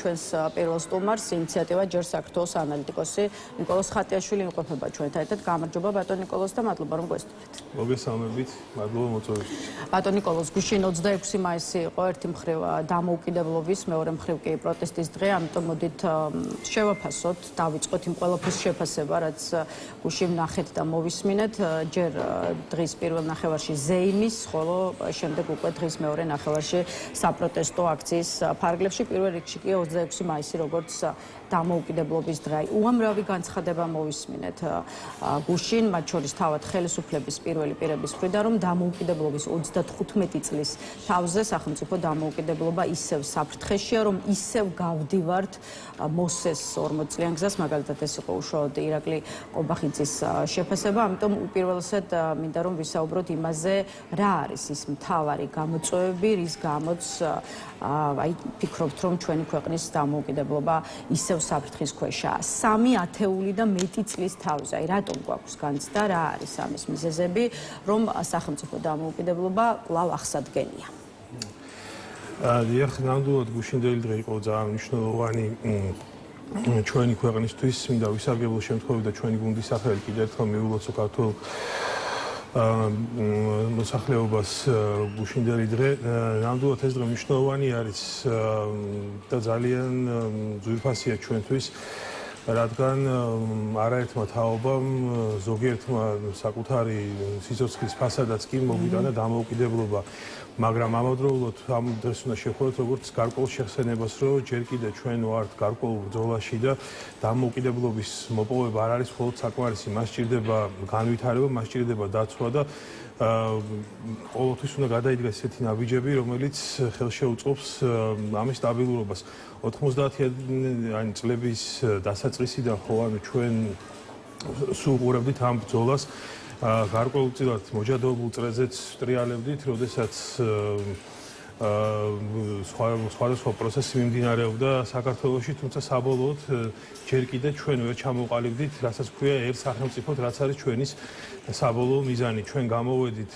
ჩვენს პირველ სტუმარს ინიციატივა ჯერ საქართველოს ანალიტიკოსი ნიკოლოზ ხატიაშვილი იმყოფება ჩვენთან ერთად. გამარჯობა ბატონ ნიკოლოზ და მადლობა რომ გვესწრებით. მოგესალმებით, მადლობა მოწვევისთვის. ბატონ ნიკოლოზ, გუშინ 26 მაისი იყო ერთი მხრივ დამოუკიდებლობის, მეორე მხრივ კი პროტესტის დღე, ამიტომ მოდით შევაფასოთ, დავიწყოთ იმ ყველაფრის შეფასება, რაც გუშინ ნახეთ და მოვისმინეთ. ჯერ დღის პირველ ნახევარში ზეიმის, ხოლო შემდეგ უკვე დღის მეორე ნახევარში საპროტესტო აქციის ფარგლებში, პირველ რიგში კი 26 მაისი როგორც დამოუკიდებლობის დღე. უამრავი განცხადება მოვისმინეთ გუშინ, მათ შორის თავად ხელისუფლების პირველი პირების მხრიდან, რომ დამოუკიდებლობის 35 წლის თავზე სახელმწიფო დამოუკიდებლობა ისევ საფრთხეშია, რომ ისევ გავდივართ მოსეს 40 წლიან გზას, მაგალითად ეს იყო უშუალოდ ირაკლი ყობახიძის შეფასება, ამიტომ უპირველესად მინდა რომ ვისაუბროთ იმაზე, რა არის ის მთავარი გამოწვევები, რის გამოც ფიქრობთ, რომ ჩვენი ქვეყნის დამოუკიდებლობა ისევ საფრთხის ქვეშაა. 3 ათეული და მეტი წლის თავზე. აი რატომ გვაქვს განცდა, რა არის ამის მიზეზები, რომ სახელმწიფო დამოუკიდებლობა კვლავ აღსადგენია? დიახ, ნამდვილად გუშინდელი დღე იყო ძალიან მნიშვნელოვანი ჩვენი ქვეყნისთვის, მინდა ვისარგებლო შემთხვევით და ჩვენი გუნდის სახელით კიდევ ერთხელ მივულოცო ქართულ მოსახლეობას გუშინდელი დღე. ნამდვილად ეს დღე მნიშვნელოვანი არის და ძალიან ძვირფასია ჩვენთვის, რადგან არაერთმა თაობამ, ზოგიერთმა საკუთარი სიცოცხლის ფასადაც კი მოგვიტანა დამოუკიდებლობა. მაგრამ ამავდროულად ამ დღეს უნდა შევხვდეთ როგორც გარკვეულ შეხსენებას, რომ ჯერ კიდევ ჩვენ ვართ გარკვეულ ბრძოლაში და დამოუკიდებლობის მოპოვება არ არის მხოლოდ საკმარისი, მას სჭირდება განვითარება, მას სჭირდება დაცვა და ყოველთვის უნდა გადაიდგეს ესეთი ნაბიჯები, რომელიც ხელშეუწყობს ამის სტაბილურობას. 90-იანი წლების დასაწყისიდან ხო ანუ ჩვენ სულ ყურებდით ამ ბრძოლას. გარკვეულწილად მოჯადოებულ წრეზეც ტრიალებდით, როდესაც სხვადასხვა პროცესი მიმდინარეობდა საქართველოში, თუმცა საბოლოოდ ჯერ კიდევ ჩვენ ვერ ჩამოვყალიბდით, რასაც ქვია ერთ სახელმწიფოდ, რაც არის ჩვენის საბოლოო მიზანი. ჩვენ გამოვედით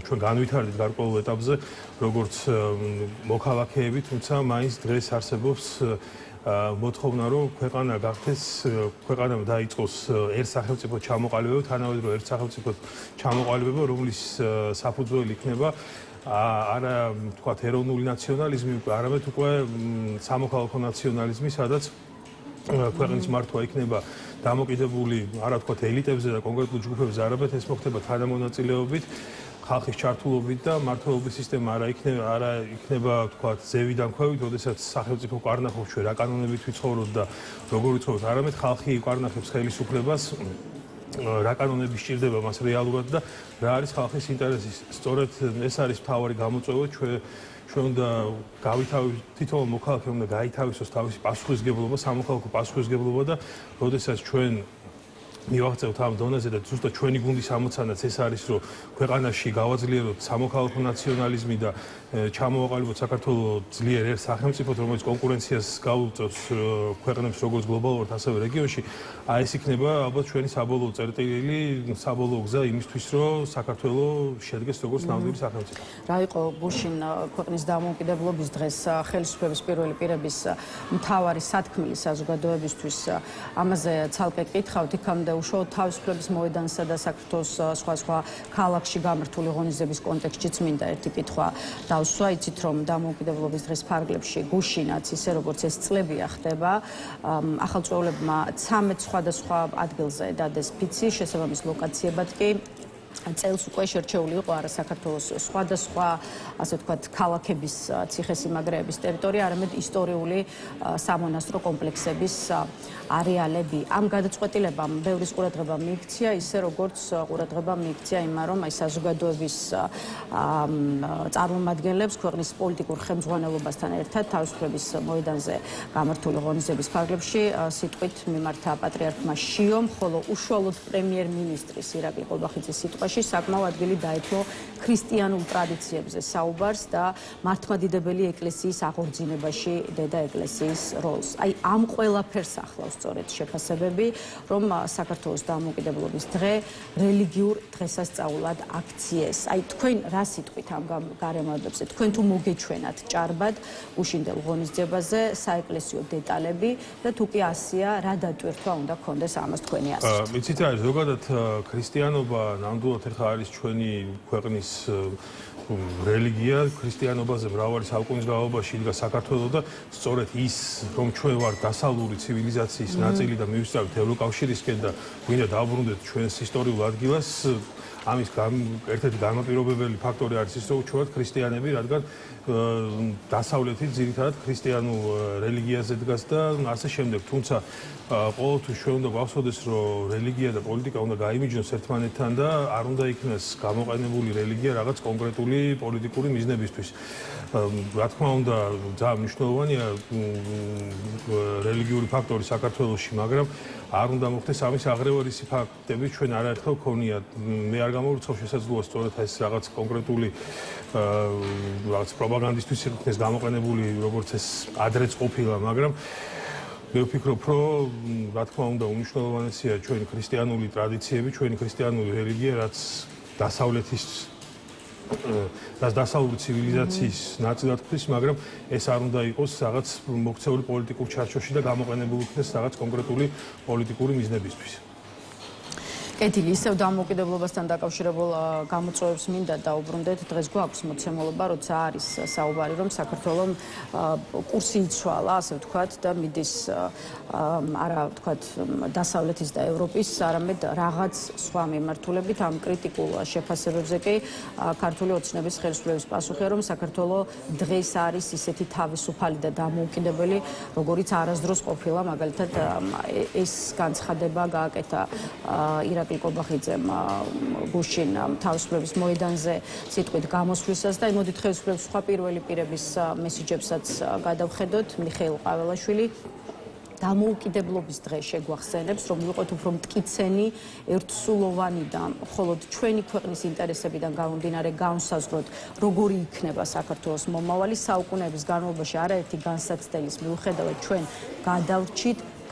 ჩვენ განვითარდით გარკვეულ ეტაპზე, როგორც მოქალაქეები, თუმცა მაინც დღეს არსებობს მოთხოვნა, რომ ქვეყანა გახდეს, ქვეყანამ დაიწყოს ერთ სახელმწიფო ჩამოყალიბება, თანავედროვე ერთ სახელმწიფო ჩამოყალიბება, რომლის საფუძველი იქნება არა თქვათ ეროვნული ნაციონალიზმი, არამედ უკვე სამოქალაქო ნაციონალიზმი, სადაც ქვეყნის მართვა იქნება დამოკიდებული არა თქვათ ელიტებზე და კონკრეტულ ჯგუფებზე, არამედ ეს მოხდება თანამონაწილეობით, ხალხის ჩართულობით და მმართველობის სისტემა არა იქნება თქვათ ზევიდან ქვევით, როდესაც სახელმწიფო კარნახობს ჩვენ რა კანონებით ვიცხოვროთ და როგორ ვიცხოვროთ, არამედ ხალხი კარნახებს ხელისუფლებას, რა კანონები სჭირდება მას რეალურად და რა არის ხალხის ინტერესი. სწორედ ეს არის მთავარი გამოწვევა, ჩვენ უნდა თითოეულ მოქალაქემ უნდა გაითავისოს თავისი პასუხისმგებლობა, სამოქალაქო პასუხისმგებლობა და როდესაც ჩვენ მივაღწევთ ამ დონეზე და ზუსტად ჩვენი გუნდის ამოცანაც ეს არის, რომ ქვეყანაში გავაძლიეროთ სამოქალაქო ნაციონალიზმი და ჩამოვაყალიბოთ საქართველოს ძლიერ ერთ სახელმწიფოდ, რომელიც კონკურენციას გაუწევს ქვეყნებს როგორც გლობალურად, ასევე რეგიონში. ეს იქნება ალბათ ჩვენი საბოლოო წერტილი, საბოლოო გზა იმისთვის, რომ საქართველოს შედგეს როგორც ნამდვილი სახელმწიფო. რა იყო გუშინ ქვეყნის დამოუკიდებლობის დღეს ხელისუფლების პირველი პირების მთავარი სათქმელი საზოგადოებისთვის? ამაზე ცალკე კითხავთ, იქამდე უშუალოდ თავისუფლების მოედანსა და საქართველოს სხვა ქალაქში გამართული ღონისძიების კონტექსტშიც მინდა ერთი კითხვა დავსვა. იცით რომ დამოუკიდებლობის დღის ფარგლებში გუშინაც ისე როგორც ეს წლებია ხდება, ახალწლოვლებმა 13 სხვადასხვა ადგილზე დადეს ფიცი, შესაბამის ლოკაციებად კი წელს უკვე შერჩეული იყო არა საქართველოს სხვადასხვა ასე ვთქვათ ქალაქების ციხესიმაგრეების ტერიტორია, არამედ ისტორიული სამონასტრო კომპლექსების არეალები. ამ გადაწყვეტილებამ ბევრის ყურადღება მიიქცია, ისე როგორც ყურადღება მიიქცია იმმა, რომ აი საზოგადოების წარმომადგენლებს ქვეყნის პოლიტიკურ ხელმძღვანელობასთან ერთად თავისუფლების მოედანზე გამართული ღონისძიების ფარგლებში სიტყვით მიმართა პატრიარქმა შიომ, ხოლო უშუალოდ პრემიერ-მინისტრის ირაკლი ყობახიძის სიტყვა ევროპაში საკმაო ადგილი დაეთმო ქრისტიანულ ტრადიციებზე საუბარს და მართლმადიდებელი ეკლესიის აღორძინებაში დედა ეკლესიის როლს. აი ამ ყველაფერს ახლავს სწორედ შეფასებები, რომ საქართველოს დამოუკიდებლობის დღე რელიგიურ დღესასწაულად აქციეს. აი თქვენ რა სიტყვით ამ გარემოებებზე? თქვენ თუ მოგეჩვენათ ჭარბად უშინდელ ღონისძიებაზე საეკლესიო დეტალები და თუ კი ასია, რა დატვირთვა უნდა გქონდეს ამას თქვენი აზრით? იცით რა, ზოგადად ქრისტიანობა ნამდვილად ახლა არის ჩვენი ქვეყნის რელიგია, ქრისტიანობაზე მრავალი საუკუნის განმავლობაში იდგა საქართველოს და სწორედ ის, რომ ჩვენ ვართ დასავლური ცივილიზაციის ნაწილი და მივსწავლით ევროკავშირისკენ და გვინდა დავბრუნდეთ ჩვენს ისტორიულ ადგილას, ამის ერთ-ერთი განმაპირობებელი ფაქტორი არის ის, რომ ჩვენ ვართ ქრისტიანები, რადგან დასავლეთი ძირითადად ქრისტიანულ რელიგიაზე დგას და ასე შემდეგ. თუმცა ყოველთვის ჩვენ უნდა გვახსოვდეს, რომ რელიგია და პოლიტიკა უნდა გაიმიჯნოს ერთმანეთთან და არ უნდა იქნას გამოყენებული რელიგია რაღაც კონკრეტული პოლიტიკური მიზნებისთვის. რა თქმა უნდა, ძალიან მნიშვნელოვანია რელიგიური ფაქტორი საქართველოში, მაგრამ არ უნდა მოხდეს ამის აღრევარისი ფაქტები, ჩვენ არაერთხელ გქონია. მე არ გამოვირცხავ შესაძლოა სწორედ ეს რაღაც კონკრეტული რაღაც პროპაგანდისტვის იქნეს გამოყენებული, როგორც ეს ადრეც ყოფილა, მაგრამ მე ვფიქრობ, რომ რა თქმა უნდა უმნიშვნელოვანესია ჩვენი ქრისტიანული ტრადიციები, ჩვენი ქრისტიანული რელიგია, რაც დასავლეთის დასავლური ცივილიზაციის ნაწილად ხდის, მაგრამ ეს არ უნდა იყოს რაღაც მოქცეული პოლიტიკურ ჩარჩოში და გამოყენებული იქნეს რაღაც კონკრეტული პოლიტიკური მიზნებისთვის. კეთილი, ისევ დამოუკიდებლობასთან დაკავშირებულ გამოწვევებს მინდა დაუბრუნდეთ. დღეს გვაქვს მოცემულობა, როცა არის საუბარი, რომ საქართველომ კურსი იცვალა, ასე ვთქვათ, და მიდის არა ვთქვათ დასავლეთის და ევროპის, არამედ რაღაც სხვა მიმართულებით. ამ კრიტიკულ შეფასებებზე კი ქართული ოცნების ხელისუფლების პასუხია, რომ საქართველო დღეს არის ისეთი თავისუფალი და დამოუკიდებელი, როგორიც არასდროს ყოფილა. მაგალითად, ეს განცხადება გააკეთა ირაკლი კობახიძემ გუშინ თავისუფლების მოედანზე სიტყვით გამოსვლისას და მოდით ხელისუფლების სხვა პირველი პირების მესიჯებსაც გადავხედოთ. მიხეილ ყაველაშვილი დამოუკიდებლობის დღე შეგვახსენებს, რომ ვიყოთ უფრო მტკიცენი, ერთსულოვანი და მხოლოდ ჩვენი ქვეყნის ინტერესებიდან გამომდინარე განსაზღვროთ, როგორი იქნება საქართველოს მომავალი. საუკუნეების განმავლობაში არაერთი განსაცდელის მიუხედავად ჩვენ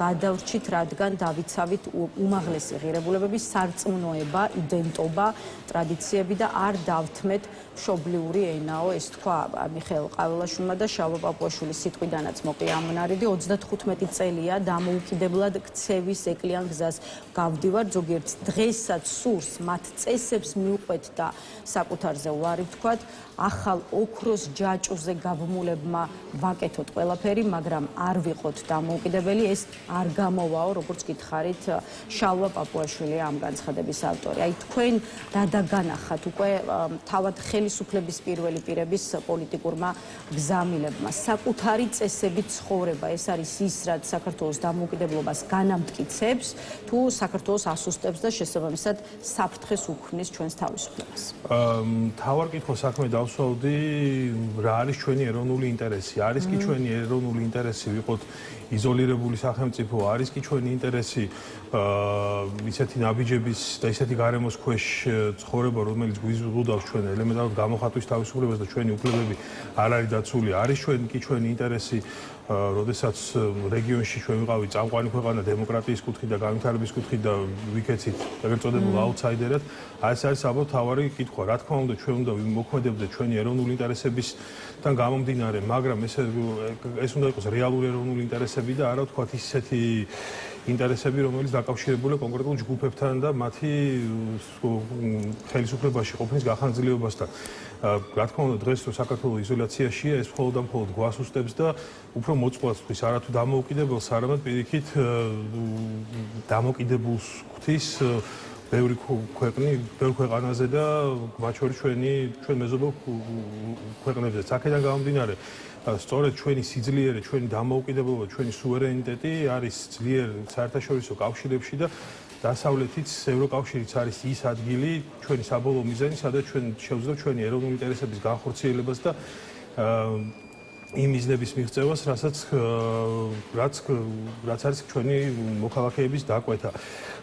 გადავრჩით, რადგან დავიცავით უმაღლესი ღირებულებები, სარწმუნოება, იდენტობა, ტრადიციები და არ დავთმეთ მშობლიური ენაო, ეს თქვა მიხეილ ყაველაშვილმა და შალვა პაპუაშვილის სიტყვიდანაც მოყია ამონარიდი. 35 წელია დამოუკიდებლად ქცევის ეკლიან გზას გავდივარ, ზოგიერთ დღესაც სურს მათ წესებს მიუყვეთ და საკუთარზე უარი ვთქვათ. ახალ ოქროს ჯაჭვზე გაბმულებმა ვაკეთოთ ყველაფერი, მაგრამ არ ვიყოთ დამოუკიდებელი, ეს არ გამოვაო, როგორც გითხარით, შალვა პაპუაშვილი ამ განცხადების ავტორი. აი თქვენ რა დაგანახათ უკვე თავად ხელისუფლების პირველი პირების პოლიტიკურმა გზამილებმა, საკუთარი წესებით ცხოვრება, ეს არის ის, რაც საქართველოს დამოუკიდებლობას განამტკიცებს, თუ საქართველოს ასუსტებს და შესაბამისად საფრთხეს უქმნის ჩვენს თავისუფლებას. თავარ კითხვა საქმე დავსვავდი, რა არის ჩვენი ეროვნული ინტერესი? არის კი ჩვენი ეროვნული ინტერესი ვიყოთ იზოლირებული სახელმწიფო, არის კი ჩვენი ინტერესი ისეთი ნაბიჯების და ისეთი გარემოს ქვეშ ცხოვრება, რომელიც გვიზღუდავს ჩვენ ელემენტარულ გამოხატვის თავისუფლებას და ჩვენი უფლებები არ არის დაცული, არის კი ჩვენი ინტერესი, როდესაც რეგიონში ჩვენ ვიყავით წამყვანი ქვეყანა დემოკრატიის კუთხით და განვითარების კუთხით და ვიქეცით ეგრეთ წოდებულ აუთსაიდერად, ეს არის საბოლოო თავარი კითხვა. რა თქმა უნდა, ჩვენ უნდა მოქმედებდეთ ჩვენი ეროვნული ინტერესებისგან გამომდინარე, მაგრამ ეს უნდა იყოს რეალური ეროვნული ინტერესები და არა ვთქვათ ისეთი ინტერესები, რომელიც დაკავშირებულია კონკრეტულ ჯგუფებთან და მათი ხელისუფლებაში ყოფნის გახანგრძლივებასთან. რა თქმა უნდა, დღეს რო საქართველოს იზოლაციაშია, ეს მხოლოდ და მხოლოდ გვასუსტებს და უფრო მოწყვლას ხვის არათუ დამოუკიდებელს, არამედ პირიქით დამოუკიდებულს ხვის ბევრი ქვეყანაზე და მათ შორის ჩვენ მეზობელ ქვეყნებზე. აქედან გამომდინარე, სწორედ ჩვენი სიძლიერე, ჩვენი დამოუკიდებლობა, ჩვენი სუვერენიტეტი არის ძლიერ საერთაშორისო კავშირებში და დასავლეთიც, ევროკავშირიც არის ის ადგილი, ჩვენი საბოლოო მიზანი, სადაც ჩვენ შევძლებთ ჩვენი ეროვნული ინტერესების განხორციელებას და იმ მიზნების მიღწევას, რაც არის ჩვენი მოქალაქეების დაკვეთა.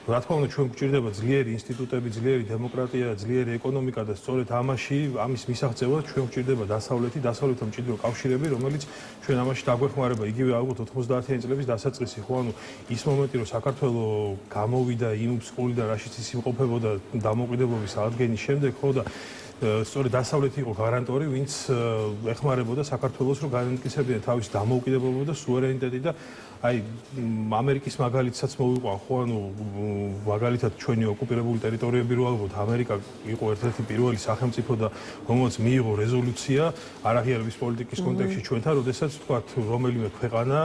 რა თქმა უნდა, ჩვენ გვჭირდება ძლიერი ინსტიტუტები, ძლიერი დემოკრატია, ძლიერი ეკონომიკა და სწორედ ამის მისაღწევად ჩვენ გვჭირდება დასავლეთთან მჭიდრო კავშირები, რომელიც ჩვენ ამაში დაგვეხმარება. იგივე ალბათ 90-იანი წლების დასაწყისი, ხო, ანუ ის მომენტი, რომ საქართველოს გამოვიდა იმ უსყოლიდან, რაშიც ის იმყოფებოდა დამოუკიდებლობის აღდგენის შემდეგ, ხო და სწორედ დასავლეთი იყო გარანტორი, ვინც ეხმარებოდა საქართველოს, რომ განმტკიცებდნენ თავის დამოუკიდებლობა და სუვერენიტეტი და აი ამერიკის მაგალითსაც მოვიყვან, ხო, ანუ მაგალითად ჩვენი ოკუპირებული ტერიტორიები რო ალბათ ამერიკა იყო ერთ-ერთი პირველი სახელმწიფო და რომელიც მიიღო რეზოლუცია არაღიარების პოლიტიკის კონტექსტში ჩვენთან, როდესაც თქვათ რომელიმე ქვეყანა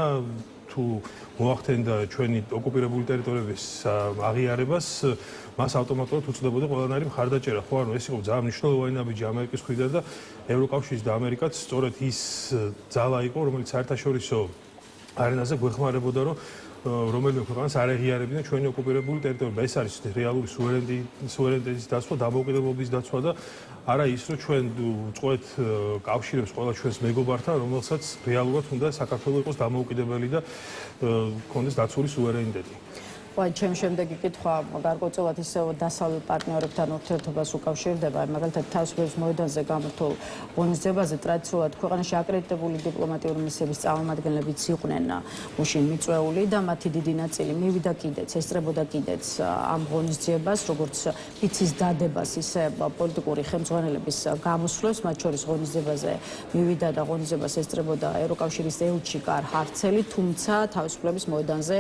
თუ მოახდენდა ჩვენი ოკუპირებული ტერიტორიების აღიარებას, მას ავტომატურად უწოდებოდა ყველანაირი მხარდაჭერა, ხო, ანუ ეს იყო ძალიან მნიშვნელოვანი ნაბიჯი ამერიკის მხრიდან და ევროკავშირის და ამერიკაც სწორედ ის ძალა იყო, რომელიც საერთაშორისო არენაზე გვეხმარებოდა, რომ რომელიმე ქვეყანას არ ეღიარებინა ჩვენი ოკუპირებული ტერიტორიები. ეს არის რეალური სუვერენიტეტის დაცვა, დამოუკიდებლობის დაცვა და არა ის, რომ ჩვენ ვწყვეთ კავშირებს ყველა ჩვენს მეგობართან, რომელსაც რეალურად უნდა საქართველოს იყოს დამოუკიდებელი და ჰქონდეს დაცული სუვერენიტეტი. ჩემი შემდეგი კითხვა გარკვეულწილად ისევ დასავლეთ პარტნიორებთან ურთიერთობას უკავშირდება, მაგალითად თავისუფლების მოედანზე გამართულ ღონისძიებაზე ტრადიციულად ქვეყანაში აკრედიტებული დიპლომატიური მისიების წარმომადგენლებიც იყვნენ უშინ მიწვეული და მათი დიდი ნაწილი მივიდა კიდეც, ესწრებოდა კიდეც ამ ღონისძიებას, როგორც ფიცის დადებას, ისე პოლიტიკური ხელმძღვანელების გამოსვლებს, მათ შორის ღონისძიებაზე მივიდა და ღონისძიებას ესწრებოდა ევროკავშირის ელჩი კარ ჰარცელი, თუმცა თავისუფლების მოედანზე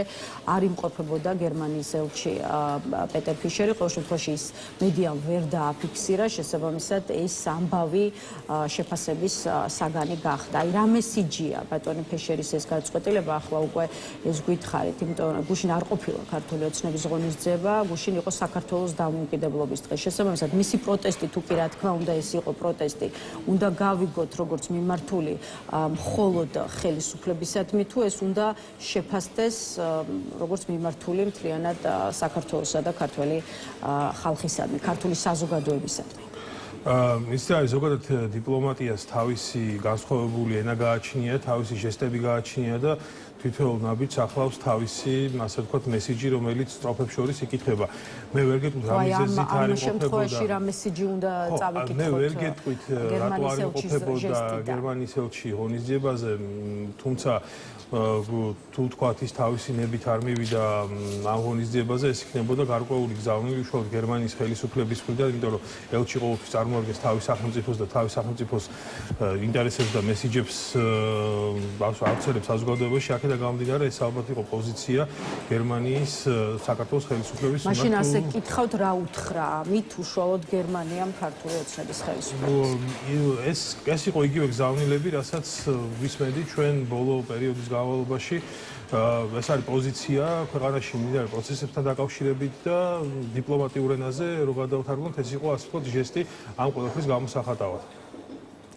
არ იმყოფებოდა გერმანიის ელჩი პეტერ ფიშერი. ყოველ შემთხვევაში ის მედიამ ვერ დააფიქსირა, შესაბამისად ეს ამბავი შეფასების საგანი გახდა. აი რა მესიჯია ბატონი ფიშერის ეს გადაწყვეტილება, ახლა უკვე ეს გითხარით, იმიტომ რომ გუშინ არ ყოფილა ქართული ოცნების ღონისძიება, გუშინ იყო საქართველოს დამოუკიდებლობის დღე. შესაბამისად მისი პროტესტი თუ კი რა თქმა უნდა ეს იყო პროტესტი, უნდა გავიგოთ როგორც მიმართული მხოლოდ ხელისუფლებისადმი თუ ეს უნდა შეფასდეს როგორც მიმართული მთლიანად საქართველოსა და ქართული ხალხისადმი, ქართული საზოგადოებისადმი. ის არის ზოგადად დიპლომატიას თავისი განსხვავებული ენა გააჩნია, თავისი ჟესტები გააჩნია და თითოეულ ნაბიჯს ახლავს თავისი, ასე ვთქვათ, მესიჯი, რომელიც სტროფებს შორის იკითხება. მე ვერ გეტყვით რა მიზეზით არ იმყოფებოდა. ამ შემთხვევაში რა მესიჯი უნდა წავიკითხოთ? მე ვერ გეტყვით რატო არ იმყოფებოდა გერმანიის ელჩი ღონისძიებაზე, თუმცა თუ თქვათ ის თავისი ნებით არ მივიდა ამ ღონისძიებაზე, ეს იქნებოდა გარკვეული გზავნილი უშუალოდ გერმანიის ხელისუფლების მხრიდან, იმიტომ რომ ელჩი ყოველთვის წარმოადგენს თავის სახელმწიფოს და თავის სახელმწიფოს ინტერესებს და მესიჯებს აუცილებლად საზოგადოებაში. აქედან გამომდინარე, ეს ალბათ იყო პოზიცია გერმანიის საქართველოს ხელისუფლების მიმართ. მაშინ ასე გითხავთ, რა უთხრა ამით უშუალოდ გერმანიამ ქართული ოცნების ხელისუფლებას? ეს იყო იგივე გზავნილები, რასაც ვისმენდი ჩვენ ბოლო პერიოდის განმავლობაში. ეს არის პოზიცია ქვეყანაში მიმდინარე პროცესებთან დაკავშირებით და დიპლომატიურ ენაზე რო გადავთარგმნოთ, ეს იყო ასე ვთქვათ ჟესტი ამ ყველაფრის გამოსახატავად.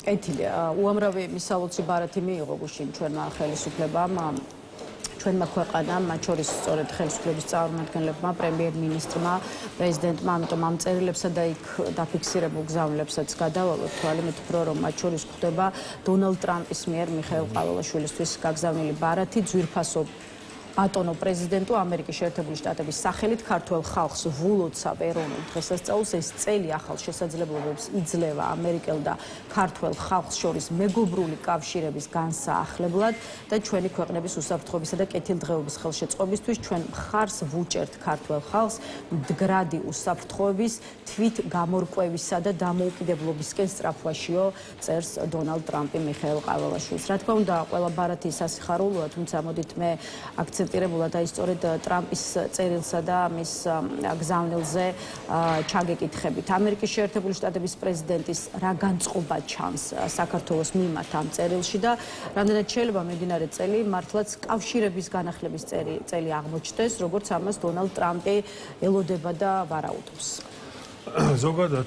კეთილი, უამრავი მისალოცი ბარათი მიიღო გუშინ ჩვენმა ხელისუფლებამ, ჩვენმა ქვეყანამ, მათ შორის სწორედ ხელისუფლების წარმომადგენლებმა, პრემიერ-მინისტრმა, პრეზიდენტმა, ამიტომ ამ წერილებსა და იქ დაფიქსირებულ გზავნილებსაც გადავალოთ თვალი, მე ვფიქრობ, რომ მათ შორის ხდება დონალდ ტრამპის მიერ მიხეილ ყაველაშვილისთვის გაგზავნილი ბარათი, ძვირფასო ბატონო პრეზიდენტო, ამერიკის შეერთებული შტატების სახელით ქართველ ხალხს ვულოცავ ეროვნულ დღესასწაულს. ეს წელი ახალ შესაძლებლობებს იძლევა ამერიკელ და ქართველ ხალხს შორის მეგობრული კავშირების განსაახლებლად და ჩვენი ქვეყნების უსაფრთხოებისა და კეთილდღეობის ხელშეწყობისთვის ჩვენ მხარს ვუჭერთ ქართველ ხალხს მდგრადი უსაფრთხოების, თვით გამორკვევისა და დამოუკიდებლობისკენ სწრაფვაშიო, წერს დონალდ ტრამპი მიხეილ ყაველაშვილს. რა თქმა უნდა, ყველა ბარათი სასიხარულოა, თუმცა მოდით მე აქცენტირებულად აი სწორედ ტრამპის წერილსა და მის გზავნილზე ჩაგეკითხებით. ამერიკის შეერთებული შტატების პრეზიდენტის რა განწყობა ჩანს საქართველოს მიმართ ამ წერილში და რამდენად შეიძლება მიმდინარე წელი მართლაც კავშირების განახლების წელი აღმოჩნდეს, როგორც ამას დონალდ ტრამპი ელოდება და ვარაუდობს. ზოგადად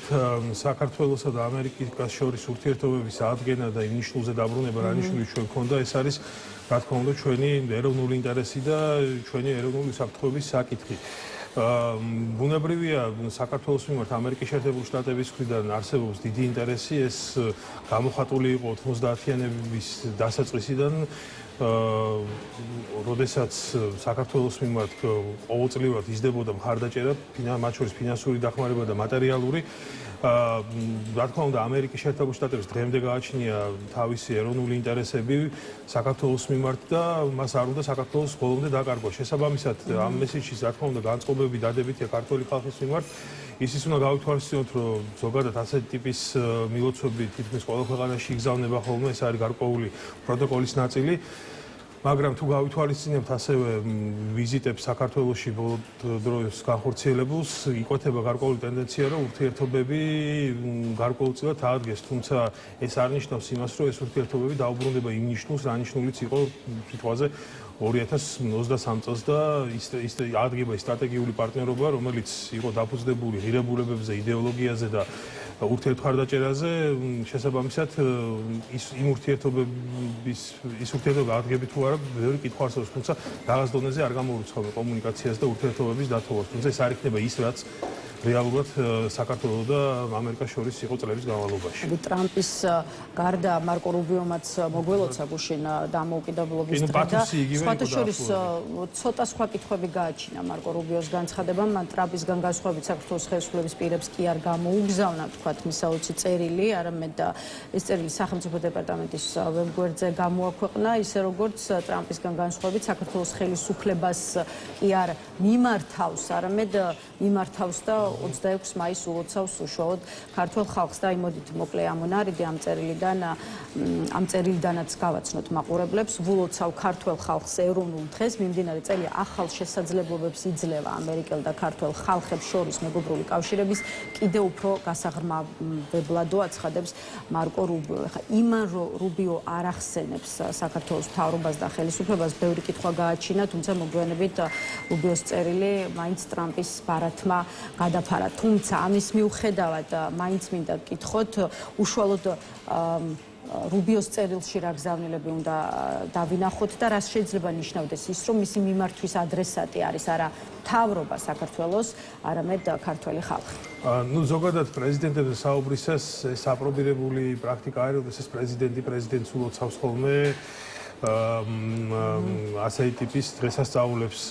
საქართველოსა და ამერიკას შორის ურთიერთობების ადგენა და იმ ნიშნულზე დაბრუნება რა ნიშნული ჩვენ გქონდა, ეს არის რა თქმა უნდა ჩვენი ეროვნული ინტერესი და ჩვენი ეროვნული უსაფრთხოების საკითხი. ბუნებრივია საქართველოს მიმართ ამერიკის შეერთებული შტატების მხრიდან არსებობს დიდი ინტერესი, ეს გამოხატული იყო 90-იანების დასაწყისიდან, როდესაც საქართველოს მიმართ ყოველწლიურად იზრდებოდა მხარდაჭერა, მათ შორის ფინანსური დახმარება და მატერიალური. რა თქმა უნდა, ამერიკის შეერთებული შტატების დღემდე გააჩნია თავისი ეროვნული ინტერესები საქართველოს მიმართ და მას არ უნდა საქართველოს ბოლომდე დაკარგვა. შესაბამისად, ამ მესიჯის რა თქმა უნდა განწყობები დადებითია ქართული ხალხის მიმართ. ისიც უნდა გავითვალისწინოთ, რომ ზოგადად ასეთი ტიპის მილოცვები თითქმის ყველა ქვეყანაში იგზავნება ხოლმე, ეს არის გარკვეული პროტოკოლის ნაწილი. მაგრამ თუ გავითვალისწინებთ ასევე ვიზიტებს საქართველოში ბოლო დროს განხორციელებულს, იკვეთება გარკვეული ტენდენცია, რომ ურთიერთობები გარკვეულწილად აღდგეს, თუმცა ეს არ ნიშნავს იმას, რომ ეს ურთიერთობები დაუბრუნდება იმ ნიშნულს, რა ნიშნულიც იყო სიტყვაზე 2023 წელს და ის აღდგება სტრატეგიული პარტნიორობა, რომელიც იყო დაფუძნებული ღირებულებებზე, იდეოლოგიაზე და ურთიერთმხარდაჭერაზე, შესაბამისად იმ ურთიერთობების აღდგები თუ არა, ბევრი კითხვა არსებობს, თუმცა რაღაც დონეზე არ გამოუცხობ კომუნიკაციას და ურთიერთობების დათოვას, თუმცა ეს არ იქნება ის, რაც რეალურად საქართველოს და ამერიკას შორის იყო წლების განმავლობაში. ტრამპის გარდა მარკო რუბიომაც მოგველოცა გუშინ დამოუკიდებლობის დღე და სხვათა შორის ცოტა სხვა კითხვები გააჩინა მარკო რუბიოს განცხადებამ. მან ტრამპისგან განსხვავებით საქართველოს ხელისუფლების პირებს კი არ გამოუგზავნა, თქვათ, მისაოცი წერილი, არამედ ეს წერილი სახელმწიფო დეპარტამენტის ვებგვერდზე გამოაქვეყნა, ისე როგორც ტრამპისგან განსხვავებით საქართველოს ხელისუფლებას კი არ მიმართავს, არამედ მიმართავს და 26 მაისს ულოცავს უშუალოდ ქართულ ხალხს და იმოდით მოკლე ამონარიდი ამ წერილიდანაც გავაცნოთ მაყურებლებს. ვულოცავ ქართულ ხალხს ეროვნულ დღეს, მიმდინარე წელი ახალ შესაძლებლობებს იძლევა ამერიკელ და ქართულ ხალხებს შორის მეგობრული კავშირების კიდევ უფრო გასაღრმავებლადო აცხადებს მარკო რუბიო. იმან რუბიო არ ახსენებს საქართველოს მთავრობას და ხელისუფლებას, ბევრი კითხვა გააჩინა, თუმცა მოგვიანებით რუბიოს წერილი მაინც ტრამპის ბარათმა გადაფარა. თუმცა ამის მიუხედავად მაინც მინდა გკითხოთ, უშუალოდ რუბიოს წერილში რა გზავნილები უნდა დავინახოთ და რას შეიძლება ნიშნავდეს ის, რომ მისი მიმართვის ადრესატი არის არა მთავრობა საქართველოს, არამედ ქართველი ხალხი. ზოგადად პრეზიდენტებზე საუბრისას ეს აპრობირებული პრაქტიკა არის, როდესაც პრეზიდენტს ულოცავს ხოლმე ასეთი ტიპის დღესასწაულებს.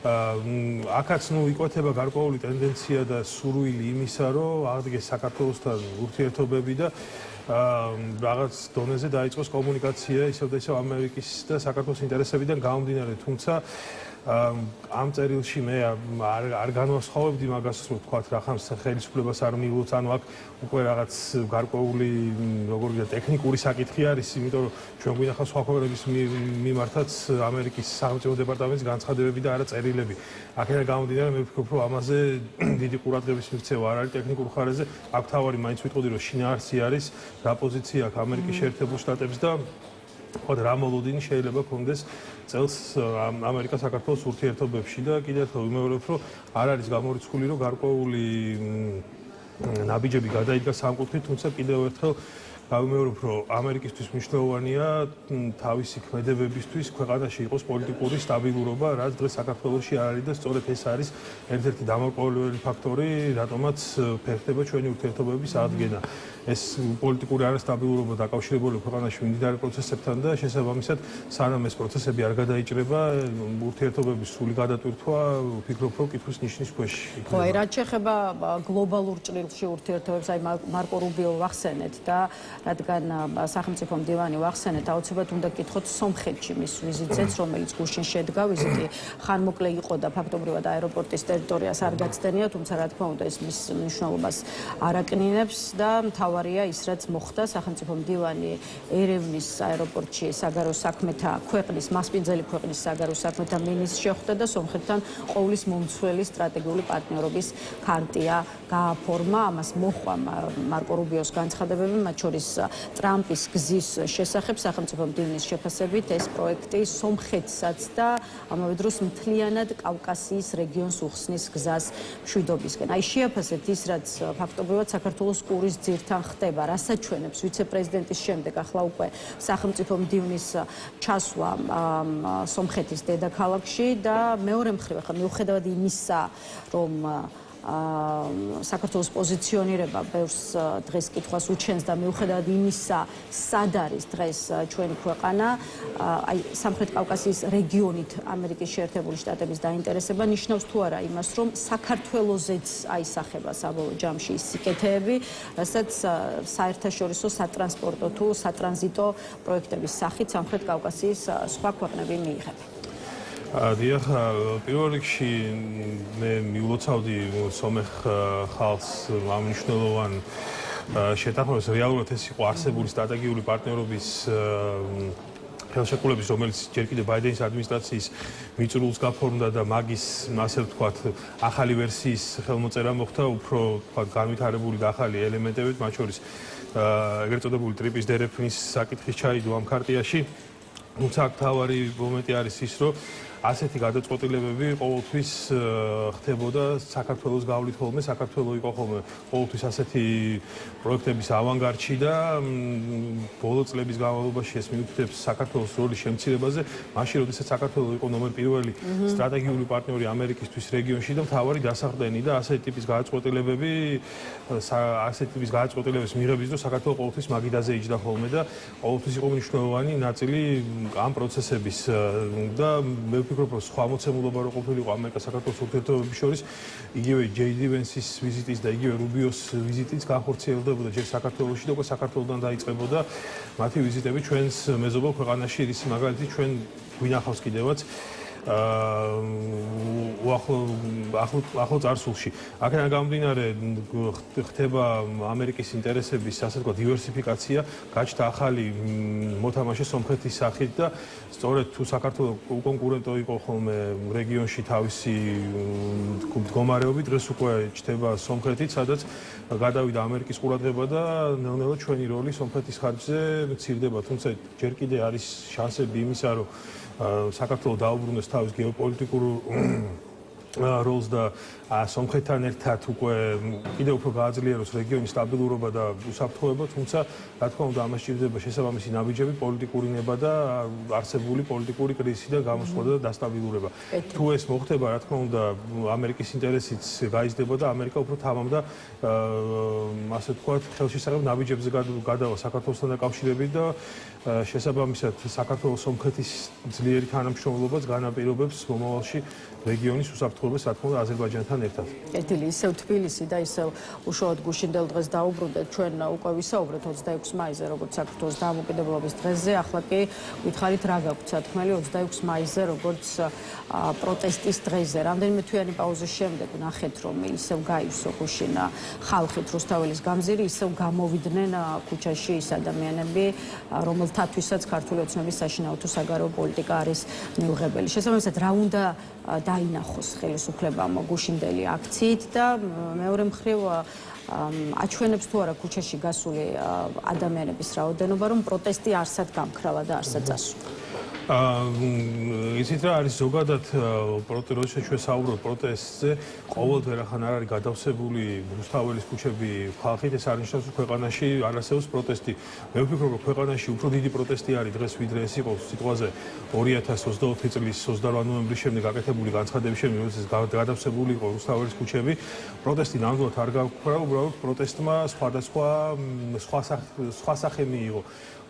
აქაც იკვეთება გარკვეული ტენდენცია და სურვილი იმისა, რომ აღდგეს საქართველოსთან ურთიერთობები და რაღაც დონეზე დაიწყოს კომუნიკაცია ისევ და ისევ ამერიკის და საქართველოს ინტერესებიდან გამომდინარე, თუმცა ამ წერილში მე არ განვასხვავებდი მაგას, რომ თქვათ რახანს ხელისუფლებას არ მიულოც, ანუ აქ უკვე რაღაც გარკვეული როგორ ვთქვათ ტექნიკური საკითხი არის, იმიტომ რომ ჩვენ გვინახავს სხვა ქვეყნების მიმართაც ამერიკის სახელმწიფო დეპარტამენტის განცხადებები და არა წერილები. აქედან გამომდინარე მე ვფიქრობ, რომ ამაზე დიდი ყურადღების მიქცევა არ არის ტექნიკურ მხარეზე, აქ თავარი მაინც ვიტყოდი, რომ შინაარსი არის, რა პოზიცია აქვს ამერიკის შეერთებულ შტატებს და ხოთ რა მოლოდინი შეიძლება კონდეს წელს ამერიკა-საქართველოს ურთიერთობებში და კიდევ ერთხელ ვიმეორებ, რომ არ არის გამორიცხული, რომ გარკვეული ნაბიჯები გადაიდგა სამკუთხედი, თუმცა კიდევ ერთხელ გავიმეორებ, რომ ამერიკისთვის მნიშვნელოვანია თავისი ქმედებებისთვის ქვეყანაში იყოს პოლიტიკური სტაბილურობა, რაც დღეს საქართველოში არ არის და სწორედ ეს არის ერთ-ერთი დამოუკიდებელი ფაქტორი, რატომაც ფერხდება ჩვენი ურთიერთობების აღდგენა. ეს პოლიტიკური არასტაბილურობა დაკავშირებული ქვეყანაში მიმდინარე პროცესებთან და შესაბამისად სანამ ეს პროცესები არ გადაიჭრება, ურთიერთობების სრული გადატვირთვა ვფიქრობ, რომ კითხვის ნიშნის ქვეშ იქნება. ხო, რაც შეეხება გლობალურ ჭრილში ურთიერთობებს, აი მარკო რუბიო ვახსენეთ და რადგან სახელმწიფო მდივანი ვახსენეთ, აუცილებლად უნდა გკითხოთ სომხეთში მის ვიზიტზეც, რომელიც გუშინ შედგა. ვიზიტი ხანმოკლე იყო და ფაქტობრივად აეროპორტის ტერიტორიას არ გაცდენია, თუმცა რა თქმა უნდა ეს მის მნიშვნელობას არ აკნინებს და მთავარია ის, რაც მოხდა. სახელმწიფო მდივანი ერევნის აეროპორტში საგარეო საქმეთა ქვეყნის, მასპინძელი ქვეყნის საგარეო საქმეთა მინისტრს შეხვდა და სომხეთთან ყოვლის მომცველი სტრატეგიული პარტნიორობის ქარტია გააფორმა. ამას მოჰყვა მარკო რუბიოს განცხადებები, მათ შორის არის ტრამპის გზის შესახებ სახელმწიფო მდივნის შეფასებით ეს პროექტი სომხეთსაც და ამავე დროს მთლიანად კავკასიის რეგიონს უხსნის გზას მშვიდობისკენ. აი შეაფასეთ ის, რაც ფაქტობრივად საქართველოს ყურის ძირთან ხდება, რაც აჩვენებს ვიცე-პრეზიდენტის შემდეგ ახლა უკვე სახელმწიფო მდივნის ჩასვლა სომხეთის დედაქალაქში და მეორე მხრივ ახლა მიუხედავად იმისა, რომ საქართველოს პოზიციონირება ბევრს დღეს კითხვას უჩენს და მიუხედავად იმისა, სად არის დღეს ჩვენი ქვეყანა, აი სამხრეთ კავკასიის რეგიონით ამერიკის შეერთებული შტატების დაინტერესება ნიშნავს თუ არა იმას, რომ საქართველოზეც აისახება საბოლოო ჯამში ის სიკეთეები, რასაც საერთაშორისო სატრანსპორტო თუ სატრანზიტო პროექტების სახით სამხრეთ კავკასიის სხვა ქვეყნები მიიღებენ. დიახ, პირველ რიგში მე მიულოცავდი სომეხ ხალხს ამ მნიშვნელოვან შეთანხმებას. რეალურად ეს იყო არსებული სტრატეგიული პარტნიორობის ხელშეკრულების, რომელიც ჯერ კიდევ ბაიდენის ადმინისტრაციის მიწურულს გაფორმდა და მაგის, ასე ვთქვათ, ახალი ვერსიის ხელმოწერა მოხდა, უფრო ვთქვათ, განვითარებული და ახალი ელემენტებით, მათ შორის ეგრეთ წოდებული ტრიპის დერეფნის საკითხის ჩაიდო ამ ქარტიაში. თუმცა თავარი მომენტი არის ის, რომ ასეთი გადაწყვეტილებები ყოველთვის ხდებოდა საქართველოს გავლით ხოლმე, საქართველოს იყო ხოლმე ყოველთვის ასეთი პროექტების ავანგარდში და ბოლო წლების განმავლობაში ეს მიუთითებს საქართველოს როლის შემცირებაზე, მაშინ როდესაც საქართველოს იყო ნომერ პირველი სტრატეგიული პარტნიორი ამერიკისთვის რეგიონში და მთავარი დასახდენი და ასეთი ტიპის გადაწყვეტილებები, ასეთი ტიპის გადაწყვეტილებების მიღების დროს საქართველოს ყოველთვის მაგიდაზე იჯდა ხოლმე და ყოველთვის იყო მნიშვნელოვანი ნაწილი ამ პროცესების და მე ვფიქრობ, რომ სხვა მოცემულობა რო ყოფილიყო ამერიკა-საქართველოს ურთიერთობების შორის, იგივე JD Vance-ის ვიზიტის და იგივე რუბიოს ვიზიტიც განხორციელდებოდა ჯერ საქართველოში და უკვე საქართველოდან დაიწყებოდა მათი ვიზიტები ჩვენს მეზობელ ქვეყანაში, რის მაგალითი ჩვენ გვინახავს კიდევაც ახლო წარსულში. აქედან გამომდინარე ხდება ამერიკის ინტერესების, ასე ვთქვათ, დივერსიფიკაცია, გაჩნდა ახალი მოთამაშე სომხეთის სახით და სწორედ თუ საქართველოს უკონკურენტო იყო ხოლმე რეგიონში თავისი მდგომარეობით, დღეს უკვე ჩნდება სომხეთიც, სადაც გადავიდა ამერიკის ყურადღება და ნელ-ნელა ჩვენი როლი სომხეთის ხარჯზე მცირდება, თუმცა ჯერ კიდე არის შანსები იმისა, რომ საქართველოს დაუბრუნდეს თავის გეოპოლიტიკურ როლს და სომხეთთან ერთად უკვე კიდევ უფრო გააძლიეროს რეგიონის სტაბილურობა და უსაფრთხოება, თუმცა რა თქმა უნდა ამას სჭირდება შესაბამისი ნაბიჯები, პოლიტიკური ნება და არსებული პოლიტიკური კრიზისი და გამოსვლა და დასტაბილურება. თუ ეს მოხდება, რა თქმა უნდა, ამერიკის ინტერესიც გაიზრდება და ამერიკა უფრო თამამდა ასე ვთქვათ, ხელშესახებ ნაბიჯებზე გადავა საქართველოსთან დაკავშირებით და შესაბამისად საქართველოს სომხეთის ძლიერი თანამშრომლობაც განაპირობებს მომავალში რეგიონის უსაფრთხოებას, რა თქმა უნდა, აზერბაიჯანთან ერთად. კეთილი, ისევ თბილისი და ისევ უშუალოდ გუშინდელ დღეს დაუბრუნდეთ. ჩვენ უკვე ვისაუბრეთ 26 მაისზე, როგორც საქართველოს დამოუკიდებლობის დღეზე, ახლა კი გითხარით რა გაქვთ სათქმელი 26 მაისზე, როგორც პროტესტის დღეზე. რამდენიმე თვიანი პაუზის შემდეგ ნახეთ, რომ ისევ გაივსო გუშინა ხალხით რუსთაველის გამზირი, ისევ გამოვიდნენ ქუჩაში ის ადამიანები, რომელთათვისაც ქართული ოცნების საშინაო თუ საგარეო პოლიტიკა არის მიუღებელი. შესაბამისად, რა უნდა დაინახოს ხელისუფლებამ გუშინდელი აქციით და მეორე მხრივ აჩვენებს თუ არა ქუჩაში გასული ადამიანების რაოდენობა, რომ პროტესტი არსად გამქრალა და არსად წასულა. იცით რა არის ზოგადად როდესაც ჩვენ საუბრობთ პროტესტზე, ყოველდღე რახან არ არის გადავსებული რუსთაველის ქუჩები ხალხით, ეს არ ნიშნავს, რომ ქვეყანაში არ არსებობს პროტესტი. მე ვფიქრობ, რომ ქვეყანაში უფრო დიდი პროტესტი არის დღეს, ვიდრე ეს იყო სიტყვაზე 2024 წლის 28 ნოემბრის შემდეგ გაკეთებული განცხადების შემდეგ, როდესაც გადავსებული იყო რუსთაველის ქუჩები. პროტესტი ნამდვილად არ გავქრა, უბრალოდ პროტესტმა სხვა სახე მიიღო.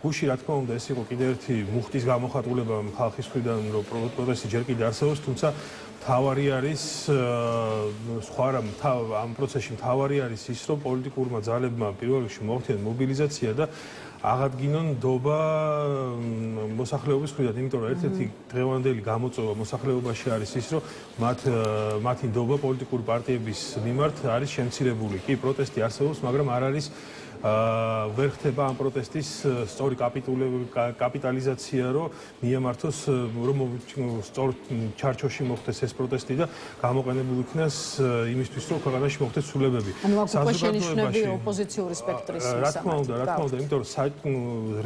გუში რა თქმა უნდა ეს იყო კიდევ ერთი მუხტის გამოხატულება ხალხის მხრიდან, რომ პროტესტი ჯერ კიდევ არსებობს, თუმცა მთავარი არის ამ პროცესში მთავარი არის ის, რომ პოლიტიკურმა ძალებმა პირველ რიგში მოახდინონ მობილიზაცია და აღადგინონ ნდობა მოსახლეობის მხრიდან, იმიტომ რომ ერთ-ერთი დღევანდელი გამოწვევა მოსახლეობაში არის ის, რომ მათი ნდობა პოლიტიკური პარტიების მიმართ არის შემცირებული. კი, პროტესტი არსებობს, მაგრამ არ არის ვერ ხდება ამ პროტესტის სწორი კაპიტალიზაცია, რომ მიემართოს, რომ სწორ ჩარჩოში მოხდეს ეს პროტესტი და გამოყენებული იქნას იმისთვის, რომ ქვეყანაში მოხდეს ცვლილებები. ანუ აქ უკვე შენიშვნები ოპოზიციური სპექტრის რა თქმა უნდა, იმიტომ რომ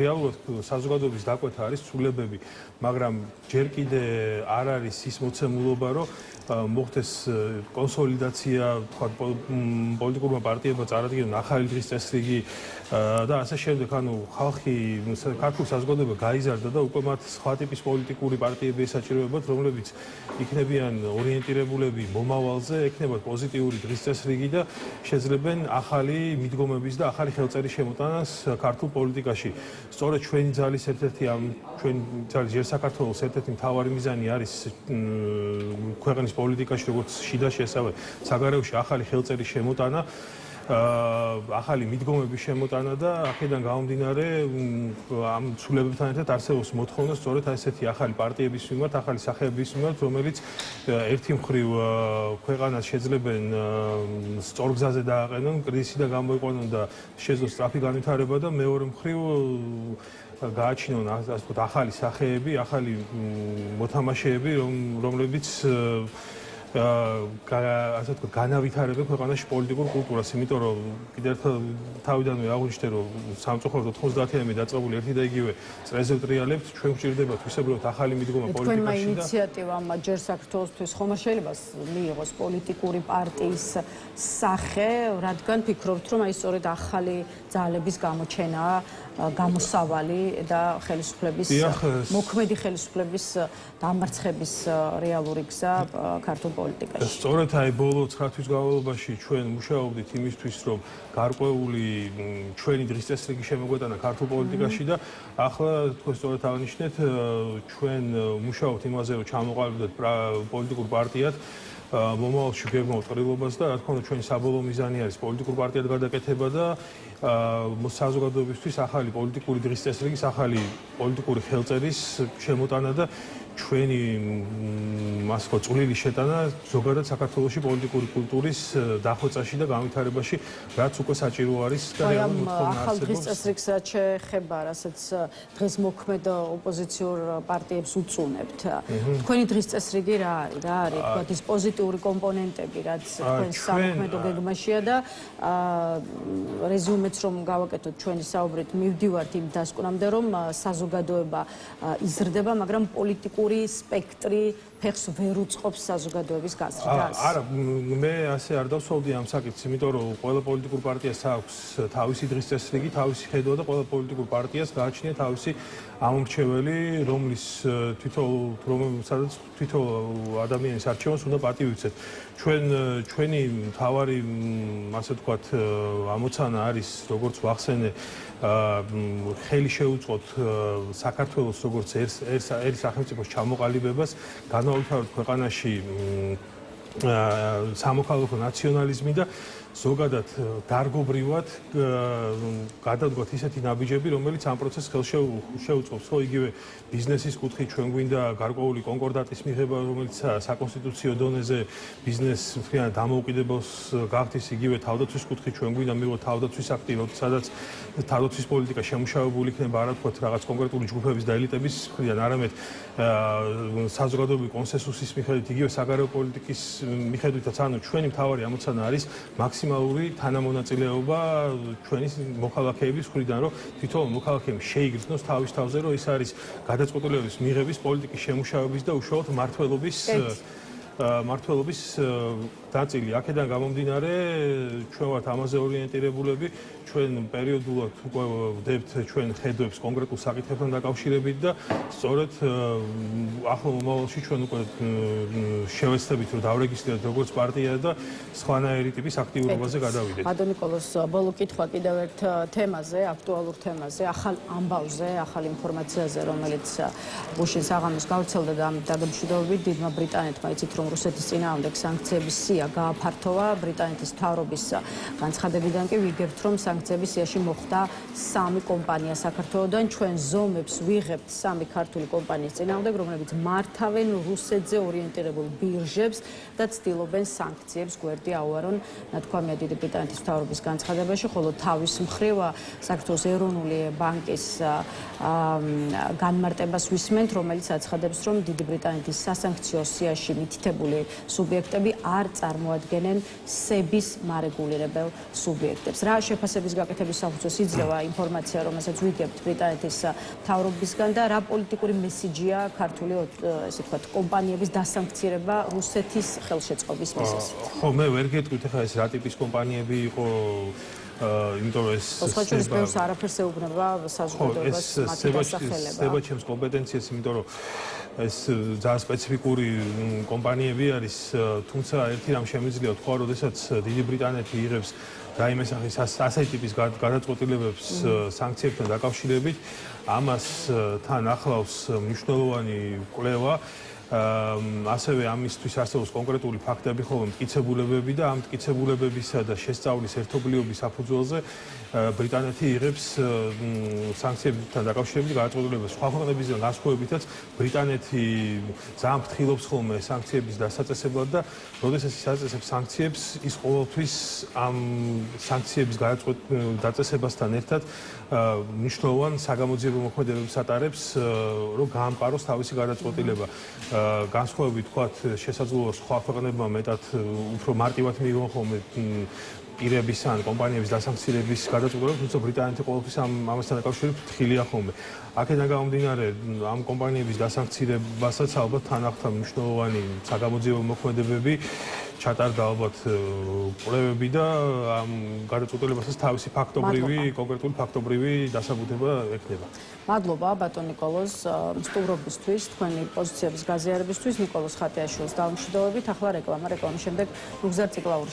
რეალურად საზოგადოების დაკვეთა არის ცვლილებები, მაგრამ ჯერ კიდე არ არის ის მოცემულობა, რომ მოხდეს კონსოლიდაცია, თქვა პოლიტიკურმა პარტიებმა წარადგინონ ახალი დღის წესრიგი და ასე შემდეგ, ანუ ხალხი, ქართული საზოგადოება გაიზარდა და უკვე მათ სხვა ტიპის პოლიტიკური პარტიები ესაჭიროებათ, რომლებიც იქნებიან ორიენტირებულები მომავალზე, ექნებათ პოზიტიური დღის წესრიგი და შეძლებენ ახალი მიდგომების და ახალი ხელწერის შემოტანას ქართულ პოლიტიკაში. სწორედ ჩვენი ძალის ერთ-ერთი ჩვენი ძალის ჯერ საქართველოს ერთ-ერთი მთავარი მიზანი არის ქვეყნის პოლიტიკაში, როგორც შიდაში, ასევე საგარეოში ახალი ხელწერის შემოტანა, ახალი მიდგომების შემოტანა და აქედან გამომდინარე ამ ცვლილებებთან ერთად არსებობს მოთხოვნა სწორედ ესეთი ახალი პარტიების მიმართ, ახალი სახეების მიმართ, რომელიც ერთი მხრივ ქვეყანას შეძლებენ სწორ გზაზე დააყენონ, კრიზისიდან გამოიყვანონ და შეძლოს სწრაფი განვითარება და მეორე მხრივ გააჩინონ ასე ვთქვათ ახალი სახეები, ახალი მოთამაშეები, რომლებიც ასე ვთქვათ განავითარებენ ქვეყანაში პოლიტიკურ კულტურას, იმიტომ რომ კიდევ ერთხელ თავიდანვე აღვნიშნე, რომ სამწუხაროდ 90-იანი დაწყებული ერთი და იგივე წრეზე ვტრიალებთ, ჩვენ გვჭირდებათ ვისებროთ ახალი მიდგომა პოლიტიკაში და თქვენმა ინიციატივამ ჯერ საქართველოსთვის ხომ შეიძლება მიიღოს პოლიტიკური პარტიის სახე, რადგან ფიქრობთ, რომ აი სწორედ ახალი ძალების გამოჩენაა გამოსავალი და ხელისუფლების მოქმედი ხელისუფლების დამარცხების რეალური გზა ქართულ პოლიტიკაში. სწორედ აი ბოლო 9 თვის განმავლობაში ჩვენ მუშაობდით იმისთვის, რომ გარკვეული ჩვენი დღის წესრიგი შემოგვეტანა ქართულ პოლიტიკაში და ახლა თქვენ სწორედ აღნიშნეთ, ჩვენ მუშაობთ იმაზე, რომ ჩამოყალიბდეთ პოლიტიკურ პარტიად მომავალში გეგმავ წვრილობას და რა თქმა უნდა ჩვენი საბოლოო მიზანი არის პოლიტიკურ პარტიად გადაკეთება და საზოგადოებისთვის ახალი პოლიტიკური დღის წესრიგის, ახალი პოლიტიკური ხელწერის შემოტანა და ჩვენი ასე ვთქვათ წვლილი შეტანა ზოგადად საქართველოში პოლიტიკური კულტურის დახვეწაში და განვითარებაში, რაც უკვე საჭირო არის და რეალურად მოთხოვნა ახალ დღის წესრიგს რაც შეეხება, რასაც დღეს მოქმედ ოპოზიციურ პარტიებს უწუნებთ. თქვენი დღის წესრიგი რა არის? თქვათ ის პოზიტიური კომპონენტები, რაც თქვენ სამოქმედო გეგმაშია და რეზიუმეც რომ გავაკეთოთ ჩვენი საუბრით, მივდივართ იმ დასკვნამდე, რომ საზოგადოება იზრდება, მაგრამ პოლიტიკური სპექტრი ფეხს ვერ უწყობს საზოგადოების გაზრდას. არა, მე ასე არ დავსვავდი ამ საკითხს, იმიტომ რომ ყველა პოლიტიკურ პარტიას აქვს თავისი დღის წესრიგი, თავისი ხედვა და ყველა პოლიტიკურ პარტიას გააჩნია თავისი ამომრჩეველი, სადაც თითოეულ ადამიანის არჩევანს უნდა პატივი უცეთ. ჩვენი მთავარი, ასე ვთქვათ, ამოცანა არის, როგორც ვახსენე, ხელი შეუწყოთ საქართველოს როგორც ერთ სახელმწიფოს ჩამოყალიბებას, განავითაროთ ქვეყანაში სამოქალაქო ნაციონალიზმი და ზოგადად დარგობრივად გადადგოთ ისეთი ნაბიჯები, რომელიც ამ პროცესს ხელს შეუწყობს. ხო, იგივე ბიზნესის კუთხით ჩვენ გვინდა გარკვეული კონკორდატის მიღება, რომელიც საკონსტიტუციო დონეზე ბიზნესს მთლიანად დამოუკიდებლს გახდის, იგივე თავდაცვის კუთხით ჩვენ გვინდა მივიღოთ თავდაცვის აქტი, სადაც თავდაცვის პოლიტიკა შემუშავებული იქნება არა თქვათ რაღაც კონკრეტული ჯგუფების და ელიტების მხრიდან, არამედ საზოგადოებრივი კონსენსუსის მიხედვით, იგივე საგარეო პოლიტიკის მიხედვითაც, ანუ ჩვენი მთავარი ამოცანა არის მაქსიმალური თანამონაწილეობა ჩვენი მოქალაქეების მხრიდან, რომ თითოეულ მოქალაქემ შეიგრძნოს თავის თავზე, რომ ის არის გადაწყვეტილებების მიღების, პოლიტიკის შემუშავების და უშუალოდ მართლობის დაწილი. აქედან გამომდინარე, ჩვენ ვართ ამაზე ორიენტირებულები, ჩვენ პერიოდულად უკვე ვდებთ ჩვენ ხედვებს კონკრეტულ საკითხებთან დაკავშირებით და სწორედ ახლო მომავალში ჩვენ უკვე შევეცდებით, რომ დავრეგისტრიროთ როგორც პარტია და სხვანაირი ტიპის აქტიურობაზე გადავიდეთ. ბატონ ნიკოლოზ, ბოლო კითხვა კიდევ ერთ თემაზე, აქტუალურ თემაზე, ახალ ამბავზე, ახალ ინფორმაციაზე, რომელიც გუშინ საღამოს გავრცელდა და ამ დაგმშვიდობებით დიდმა ბრიტანეთმა იცით, რომ რუსეთის წინააღმდეგ სანქციების სია ხმია გააფართოვა ბრიტანეთის მთავრობის განცხადებიდან კი ვიგებთ, რომ სანქციების სიაში მოხვდა 3 კომპანია საქართველოდან. ჩვენ ზომებს ვიღებთ 3 ქართული კომპანიის წინააღმდეგ, რომლებიც მართავენ რუსეთზე ორიენტირებულ ბირჟებს და ცდილობენ სანქციებს გვერდი აუარონ, ნათქვამია დიდი ბრიტანეთის მთავრობის განცხადებაში, ხოლო თავის მხრივ საქართველოს ეროვნული ბანკის განმარტებას ვისმენთ, რომელიც აცხადებს, რომ დიდი ბრიტანეთის სასანქციო სიაში მითითებული სუბიექტები არ წარმოადგენენ SEBI-ს მარეგულირებელ სუბიექტებს. რა შეფასების გაკეთების საფუძველს იძლევა ინფორმაცია, რომელსაც ვიგებთ ბრიტანეთის მთავრობისგან და რა პოლიტიკური მესიჯია ქართული ესე ვთქვათ კომპანიების დასანქცირება რუსეთის ხელშეწყობის მიზეზით? ხო, მე ვერ გეტყვით ახლა ეს რა ტიპის კომპანიები იყო იმიტომ რომ ეს სხვაჩვენს ბევრს არაფერს ეუბნება საზოგადოებას მათი დასახელება. SEBA ჩემს კომპეტენციას, იმიტომ რომ ეს ძალიან სპეციფიკური კომპანიები არის, თუმცა ერთი რამ შემიძლია თქვა, როდესაც დიდი ბრიტანეთი იღებს რაიმე სახის ასეთი ტიპის გადაწყვეტილებებს სანქციებთან დაკავშირებით, ამას თან ახლავს მნიშვნელოვანი კვლევა. ასევე ამისთვის არსებობს კონკრეტული ფაქტები, ხოლმე მტკიცებულებები და ამ მტკიცებულებებისა და შესწავლის ერთობლიობის საფუძველზე ბრიტანეთი იღებს სანქციებთან დაკავშირებით გადაწყვეტილებებს. სხვა ქვეყნებისგან განსხვავებითაც ბრიტანეთი ძალიან ფრთხილობს ხოლმე სანქციების დასაწესებლად და როდესაც ის აწესებს სანქციებს, ის ყოველთვის ამ სანქციების დაწესებასთან ერთად მნიშვნელოვან საგამოძიებო მოქმედებებს ატარებს, რომ გაამყაროს თავისი გადაწყვეტილება. განსხვავებით ვთქვათ, შესაძლოა სხვა ქვეყნებმა მეტად უფრო მარტივად მიიღონ ხოლმე პირების ან კომპანიების დასანქცირების გადაწყვეტილებებს, თუმცა ბრიტანეთი ყოველთვის ამასთან დაკავშირებით ფრთხილია ხოლმე. აქედან გამომდინარე, ამ კომპანიების დასანქცირებასაც ალბათ თან ახლდა მნიშვნელოვანი საგამოძიებო მოქმედებები, ჩატარდა ალბათ კვლევები და ამ გადაწყვეტილებასაც თავისი კონკრეტული ფაქტობრივი დასაბუთება ექნება. მადლობა ბატონ ნიკოლოზ სტუმრობისთვის, თქვენი პოზიციების გაზიარებისთვის. ნიკოლოზ ხატიაშვილს დავუმშვიდობებით. ახლა რეკლამის შემდეგ ნუგზარ ციკლაური